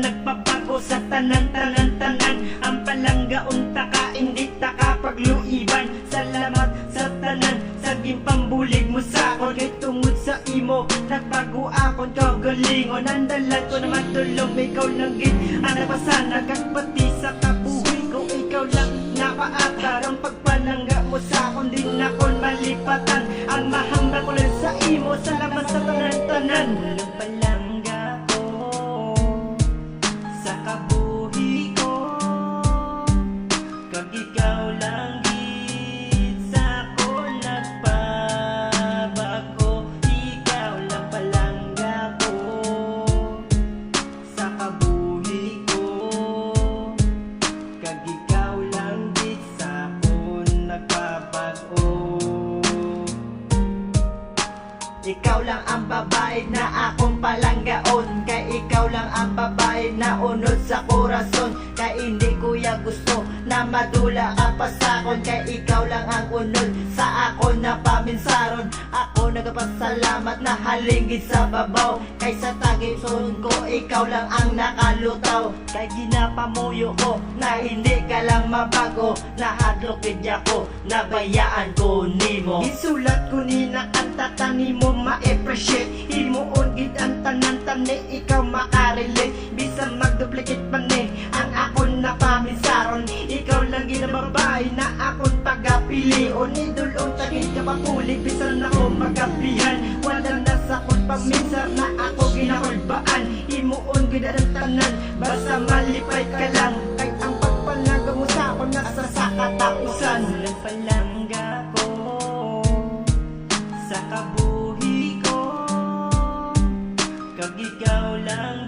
nagpabago sa tanan. Ang palangga unta ka, hindi ta ka pagluiban. Salamat sa tanan, saging pambulig mo sa akon. Kay tungod sa imo, nagbago akon kagalingon. Nandalan ko naman tulong, ikaw lang gid ang napasana. Pati sa kabuhi ko, ikaw lang napaatar. Ang pagpalangga mo sa akon, din akon malipatan. Ang mahambal ko lang sa imo, salamat sa tanan. Walang palangga ko sa kabuhi ko, kag ikaw lang gid sa akon nagpabago. Ikaw lang palangga ko sa kabuhi ko, kag ikaw lang gid sa akon nagpabago. Ikaw lang ang babae na akong palanggaon, kay ikaw lang ang babae na unod sa korason. Kay hindi kuya gusto na madula ka pa sakon, kay ikaw lang ang unod sa akon na paminsaron. Ako nagpasalamat na halingid sa babaw, kay sa tagipson ko ikaw lang ang nakalutaw. Kay ginapamuyo ko na hindi ka lang mabago, nahadlokid ako, nabayaan ko nimo. Gisulat ko ni na ang tatani mo ma-appreciate, himuon gid ang tanan tani ikaw makarelate. Bisan magduplicate man ang akon na paminsaron, ikaw lang gid ang babae na akon pagapilion. Idulong tagid ka papulig, bisan ako magapihan. Wala na sa akon paminsar na ako ginakulbaan. Himuon gid ang tanan, basta malipay ka lang. Kay ang pagpalangga mo sa akon nasa sa katapusan. Walang palangga ko sa kabuhi ko, kag ikaw lang